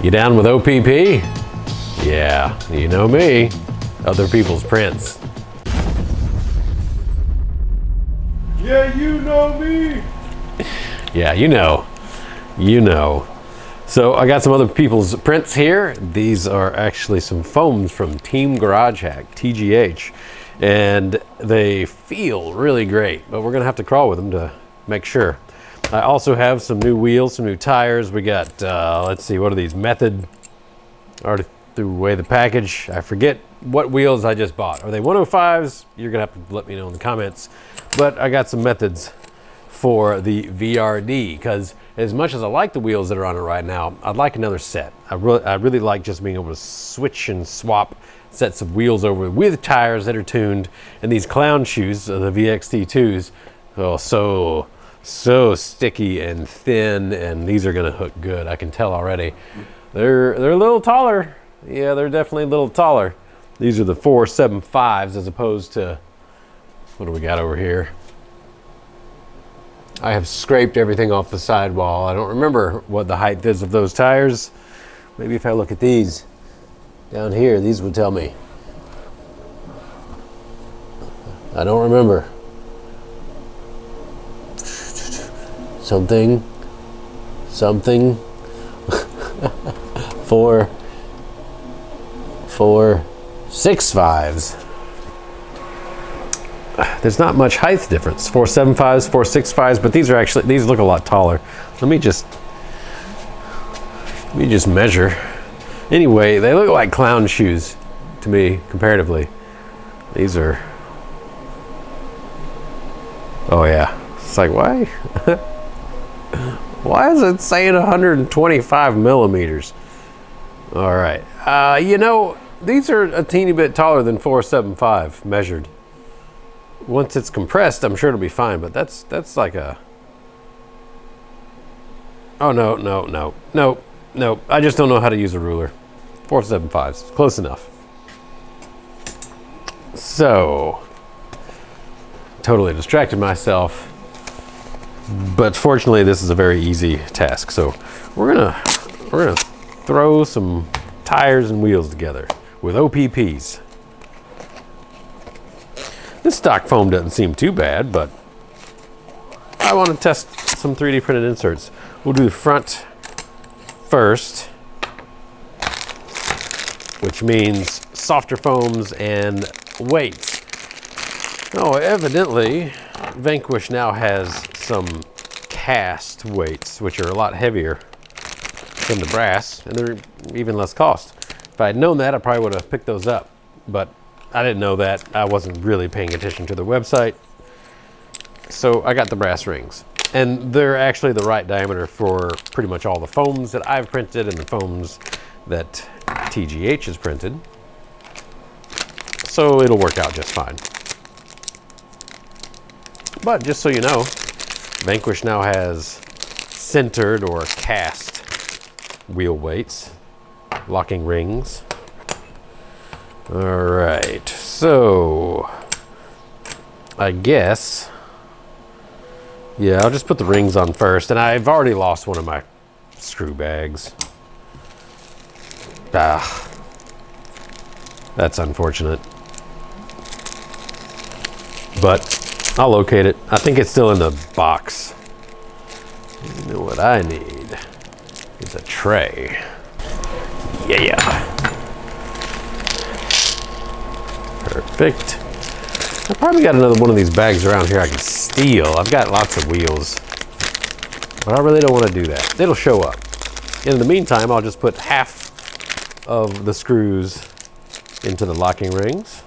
You down with OPP? Yeah, you know me. Other people's prints. Yeah, you know me. Yeah, you know. You know. So I got some other people's prints here. These are actually some foams from Team Garage Hack, TGH. And they feel really great, but we're gonna have to crawl with them to make sure. I also have some new wheels, some new tires. We got, let's see, what are these? Method. Already threw away the package. I forget what wheels I just bought. Are they 105s? You're gonna have to let me know in the comments. But I got some methods for the VRD, because as much as I like the wheels that are on it right now, I'd like another set. I really like just being able to switch and swap sets of wheels over with tires that are tuned. And these clown shoes, the VXT2s, oh, so sticky and thin, and these are gonna hook good. I can tell already. They're a little taller. Yeah, they're definitely a little taller. These are the 475s as opposed to, what do we got over here? I have scraped everything off the sidewall. I don't remember what the height is of those tires. Maybe if I look at these down here, these would tell me. I don't remember. Something. 4.65s. There's not much height difference. 4.75s, 4.65s, but these look a lot taller. Let me just measure. Anyway, they look like clown shoes to me comparatively. These are, oh yeah. It's like, why? Why is it saying 125 millimeters? All right. You know, these are a teeny bit taller than 4.75 measured. Once it's compressed, I'm sure it'll be fine, but that's like a... Oh, no. I just don't know how to use a ruler. 4.75s, close enough. So, totally distracted myself. But fortunately, this is a very easy task. So we're gonna throw some tires and wheels together with OPPs. This stock foam doesn't seem too bad, but I want to test some 3D printed inserts. We'll do the front first, which means softer foams and weights. Oh, evidently, Vanquish now has some cast weights, which are a lot heavier than the brass, and they're even less cost. If I had known that, I probably would have picked those up, but I didn't know that. I wasn't really paying attention to the website. So I got the brass rings, and they're actually the right diameter for pretty much all the foams that I've printed and the foams that TGH has printed. So it'll work out just fine. But just so you know, Vanquish now has centered or cast wheel weights, locking rings. All right, so I guess, yeah, I'll just put the rings on first, and I've already lost one of my screw bags. Ah, that's unfortunate. But I'll locate it. I think it's still in the box. You know what I need? It's a tray. Yeah. Perfect. I probably got another one of these bags around here I can steal. I've got lots of wheels, but I really don't want to do that. It'll show up. In the meantime, I'll just put half of the screws into the locking rings.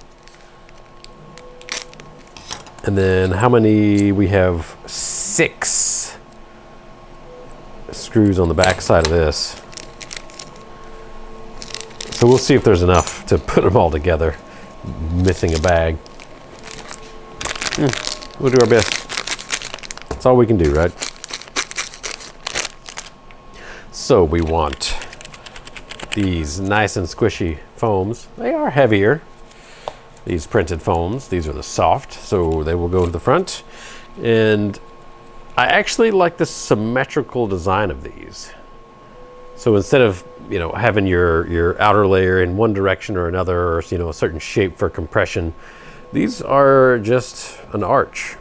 And then how many? We have 6 screws on the back side of this. So we'll see if there's enough to put them all together. Missing a bag. We'll do our best. That's all we can do, right? So we want these nice and squishy foams. They are heavier. These printed foams, these are the soft, so they will go to the front. And I actually like the symmetrical design of these. So instead of, you know, having your outer layer in one direction or another, or, you know, a certain shape for compression, these are just an arch.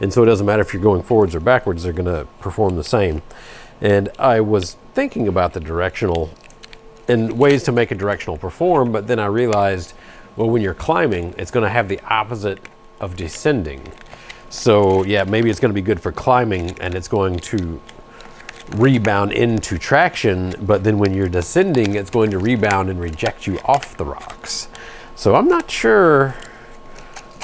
And so it doesn't matter if you're going forwards or backwards, they're going to perform the same. And I was thinking about the directional and ways to make a directional perform, but then I realized, well, when you're climbing, it's going to have the opposite of descending. So yeah, maybe it's going to be good for climbing, and it's going to rebound into traction, but then when you're descending, it's going to rebound and reject you off the rocks. So I'm not sure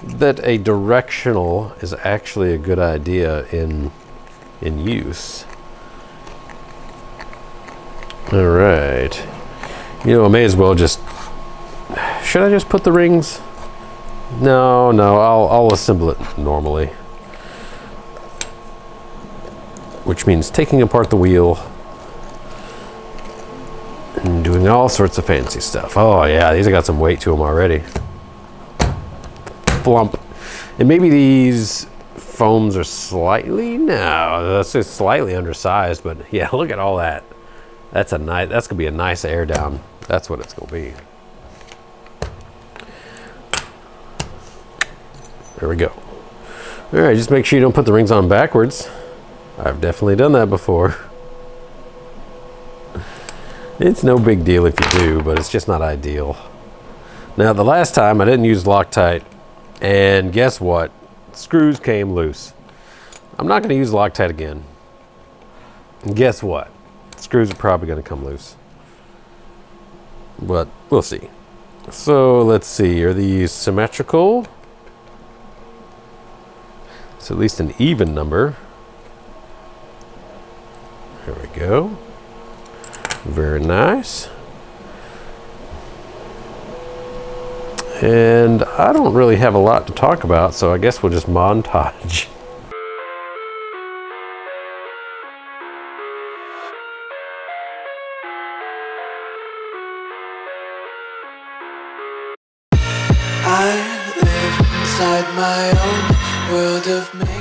that a directional is actually a good idea in use. All right. You know, I may as well just, should I just put the rings? No, I'll assemble it normally. Which means taking apart the wheel and doing all sorts of fancy stuff. Oh yeah, these have got some weight to them already. Flump. And maybe these foams are slightly, no, that's just slightly undersized, but yeah, look at all that. That's gonna be a nice air down. That's what it's gonna be. There we go. All right, just make sure you don't put the rings on backwards. I've definitely done that before. It's no big deal if you do, but it's just not ideal. Now, the last time I didn't use Loctite, and guess what? Screws came loose. I'm not gonna use Loctite again. And guess what? Screws are probably gonna come loose. But we'll see. So let's see, are these symmetrical? It's at least an even number. There we go. Very nice. And I don't really have a lot to talk about, so I guess we'll just montage.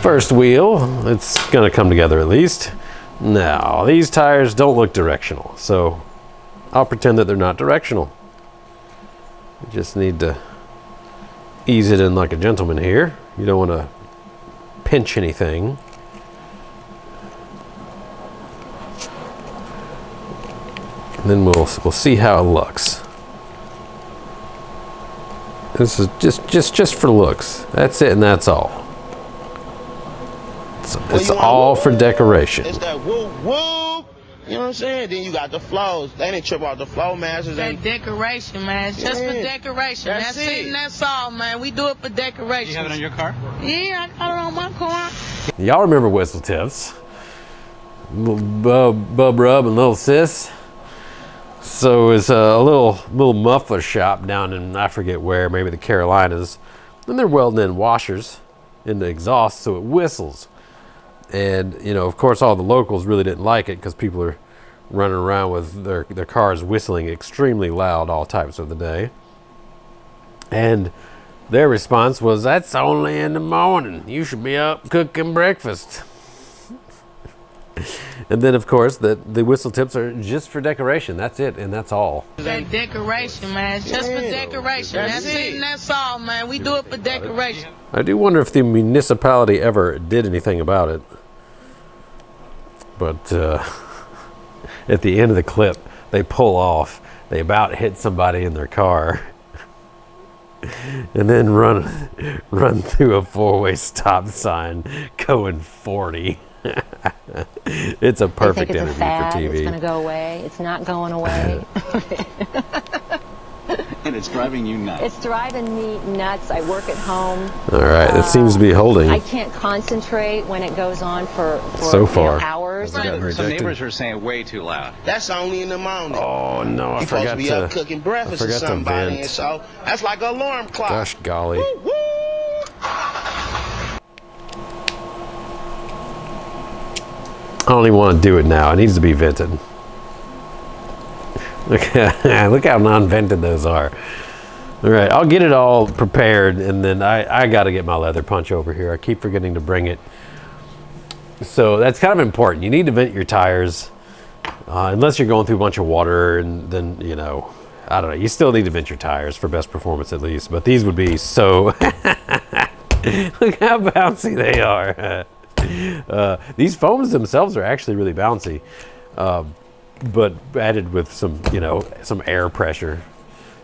First wheel, it's gonna come together at least. Now, these tires don't look directional, so I'll pretend that they're not directional. You just need to ease it in like a gentleman here. You don't want to pinch anything. And then we'll see how it looks. This is just for looks. That's it, and that's all. It's all for decoration. It's that whoop whoop. You know what I'm saying? Then you got the flows. They didn't trip off the flow masters. That decoration, man. It's just for decoration. That's it. And that's all, man. We do it for decoration. You have it on your car? Yeah, I got it on my car. Y'all remember Whistle Tips? Bub Rub and Little Sis. So it's a little muffler shop down in, I forget where, maybe the Carolinas. And they're welding in washers in the exhaust so it whistles. And, you know, of course, all the locals really didn't like it because people are running around with their cars whistling extremely loud all types of the day. And their response was, "That's only in the morning. You should be up cooking breakfast." And then, of course, the whistle tips are just for decoration. That's it, and that's all. That decoration, man. It's just for decoration. That's it, and that's all, man. We do it for decoration. I do wonder if the municipality ever did anything about it. But at the end of the clip, they pull off. They about hit somebody in their car. And then run through a four-way stop sign going 40. It's a perfect interview for TV. It's going to go away. It's not going away. And it's driving you nuts. It's driving me nuts. I work at home. All right, it seems to be holding. I can't concentrate when it goes on for so far, you know, hours. Some neighbors are saying way too loud. That's only in the morning. Oh no, I forgot to. You're supposed to be up cooking breakfast or somebody, and so that's like an alarm clock. Gosh golly. Woo, woo. I don't even want to do it now. It needs to be vented. Look how non-vented those are. All right, I'll get it all prepared, and then I got to get my leather punch over here. I keep forgetting to bring it. So that's kind of important. You need to vent your tires. Unless you're going through a bunch of water, and then, you know, I don't know. You still need to vent your tires for best performance at least. But these would be so... Look how bouncy they are. These foams themselves are actually really bouncy. But added with some, you know, some air pressure.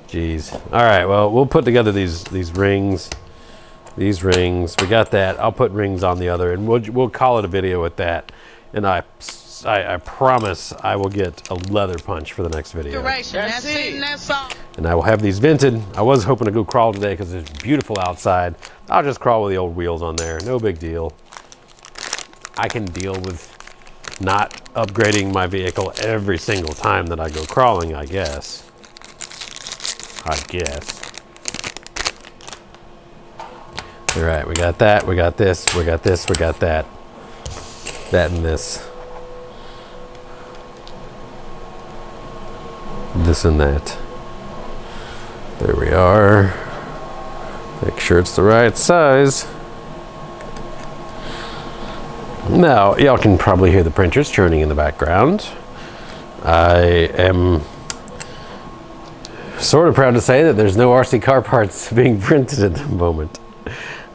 Jeez. All right, well, we'll put together these rings. These rings. We got that. I'll put rings on the other, and we'll call it a video with that. And I promise I will get a leather punch for the next video. That's it. That's all. And I will have these vented. I was hoping to go crawl today because it's beautiful outside. I'll just crawl with the old wheels on there. No big deal. I can deal with not upgrading my vehicle every single time that I go crawling, I guess. All right, we got that, we got this, we got this, we got that. That and this. This and that. There we are. Make sure it's the right size. Now, y'all can probably hear the printers churning in the background. I am sort of proud to say that there's no RC car parts being printed at the moment.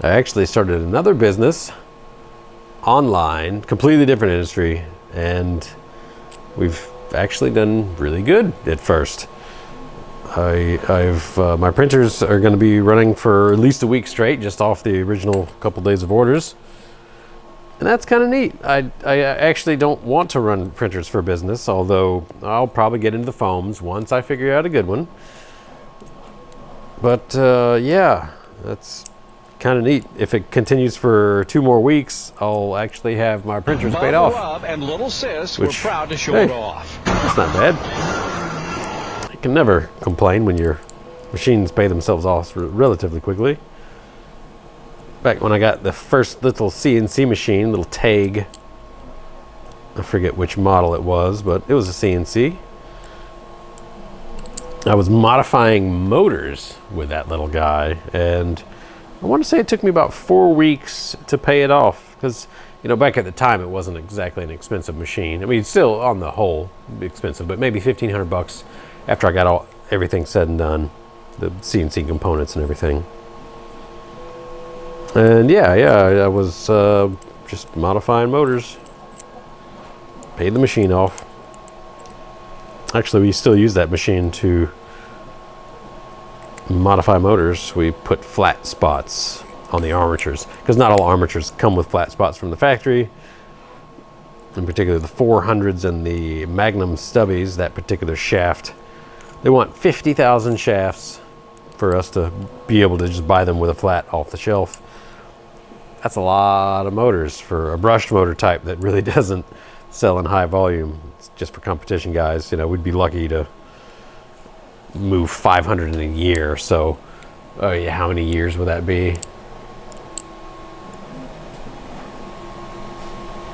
I actually started another business online, completely different industry, and we've actually done really good at first. My printers are going to be running for at least a week straight, just off the original couple days of orders. And that's kind of neat. I actually don't want to run printers for business, although I'll probably get into the foams once I figure out a good one. But yeah, that's kind of neat. If it continues for 2 more weeks, I'll actually have my printers paid off. Love and little sis Which, were proud to show hey, it off. That's not bad. You can never complain when your machines pay themselves off relatively quickly. Back when I got the first little CNC machine, little TAG, I forget which model it was, but it was a CNC. I was modifying motors with that little guy, and I want to say it took me about 4 weeks to pay it off, because, you know, back at the time it wasn't exactly an expensive machine. I mean, still on the whole expensive, but maybe $1,500 after I got everything said and done, the CNC components and everything. And yeah, I was just modifying motors. Paid the machine off. Actually, we still use that machine to modify motors. We put flat spots on the armatures, because not all armatures come with flat spots from the factory. In particular, the 400s and the Magnum stubbies, that particular shaft, they want 50,000 shafts for us to be able to just buy them with a flat off the shelf. That's a lot of motors for a brushed motor type that really doesn't sell in high volume. It's just for competition guys. You know, we'd be lucky to move 500 in a year. So, oh yeah, how many years would that be?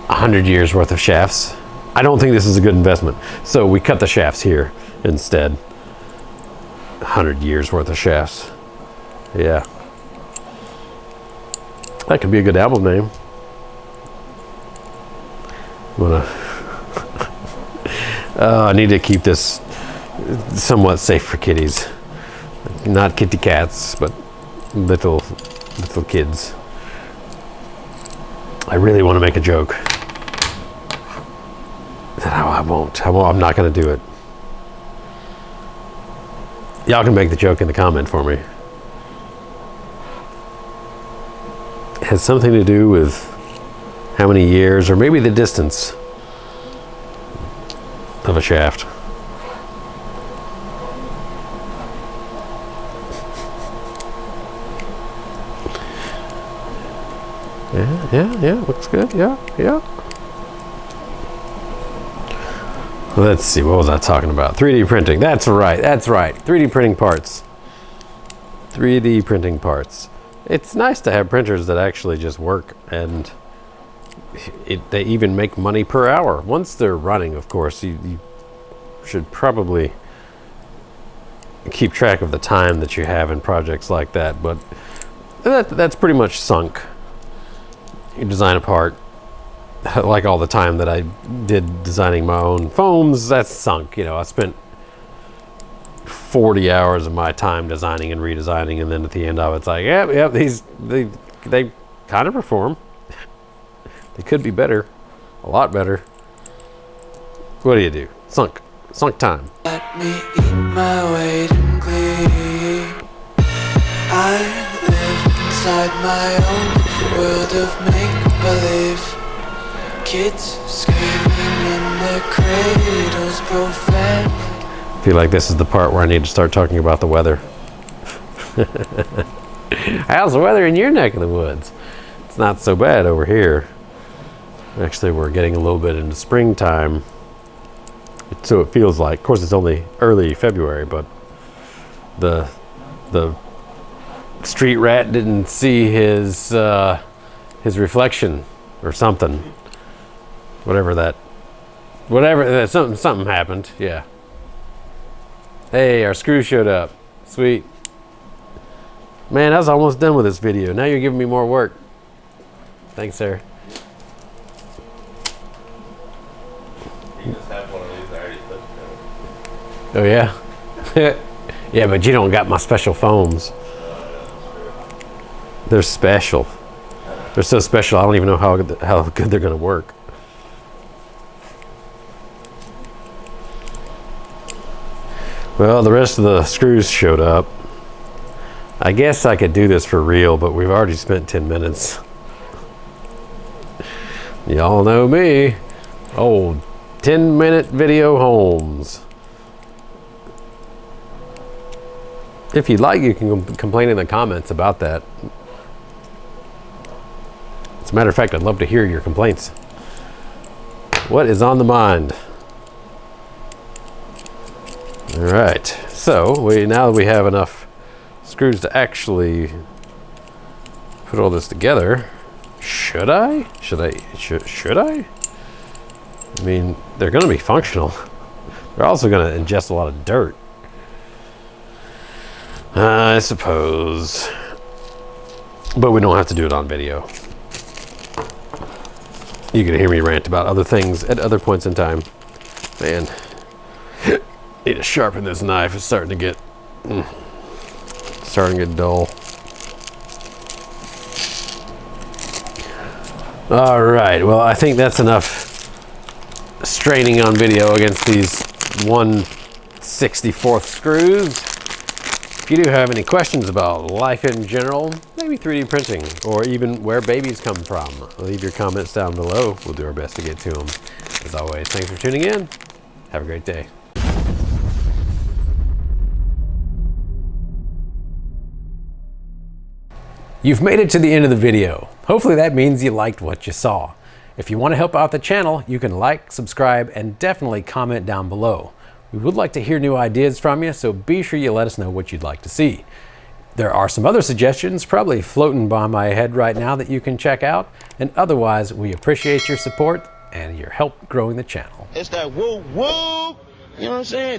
100 years worth of shafts. I don't think this is a good investment. So we cut the shafts here instead. 100 years worth of shafts. Yeah. That could be a good album name. I need to keep this somewhat safe for kitties. Not kitty cats, but little kids. I really want to make a joke. I won't. I'm not going to do it. Y'all can make the joke in the comment for me. It has something to do with how many years, or maybe the distance of a shaft. Yeah, looks good, yeah. Let's see, what was I talking about? 3D printing, that's right. 3D printing parts. 3D printing parts. It's nice to have printers that actually just work, and they even make money per hour. Once they're running, of course, you should probably keep track of the time that you have in projects like that, but that's pretty much sunk. You design a part, like all the time that I did designing my own foams, that's sunk. You know, I spent 40 hours of my time designing and redesigning, and then at the end of it, it's like, yep, they kind of perform. They could be better, a lot better. What do you do? Sunk time. Let me eat my weight in glee. I live inside my own world of make-believe. Kids screaming in their cradles, profane. I feel like this is the part where I need to start talking about the weather. How's the weather in your neck of the woods? It's not so bad over here. Actually, we're getting a little bit into springtime. So it feels like, of course it's only early February, but the street rat didn't see his reflection or something. Whatever, something happened, yeah. Hey, our screw showed up. Sweet. Man, I was almost done with this video. Now you're giving me more work. Thanks, sir. You just have one of these already put together. Oh, yeah? Yeah, but you don't got my special foams. They're special. They're so special, I don't even know how good they're going to work. Well, the rest of the screws showed up. I guess I could do this for real, but we've already spent 10 minutes. Y'all know me. Old 10-minute video Holmes. If you'd like, you can complain in the comments about that. As a matter of fact, I'd love to hear your complaints. What is on the mind? All right, so now that we have enough screws to actually put all this together, should I? I mean, they're going to be functional. They're also going to ingest a lot of dirt, I suppose. But we don't have to do it on video. You can hear me rant about other things at other points in time. Man. Need to sharpen this knife. It's starting to get dull. All right. Well, I think that's enough straining on video against these 1/64 screws. If you do have any questions about life in general, maybe 3D printing, or even where babies come from, leave your comments down below. We'll do our best to get to them. As always, thanks for tuning in. Have a great day. You've made it to the end of the video. Hopefully that means you liked what you saw. If you want to help out the channel, you can like, subscribe, and definitely comment down below. We would like to hear new ideas from you, so be sure you let us know what you'd like to see. There are some other suggestions probably floating by my head right now that you can check out, and otherwise we appreciate your support and your help growing the channel. It's that woo woo. You know what I'm saying?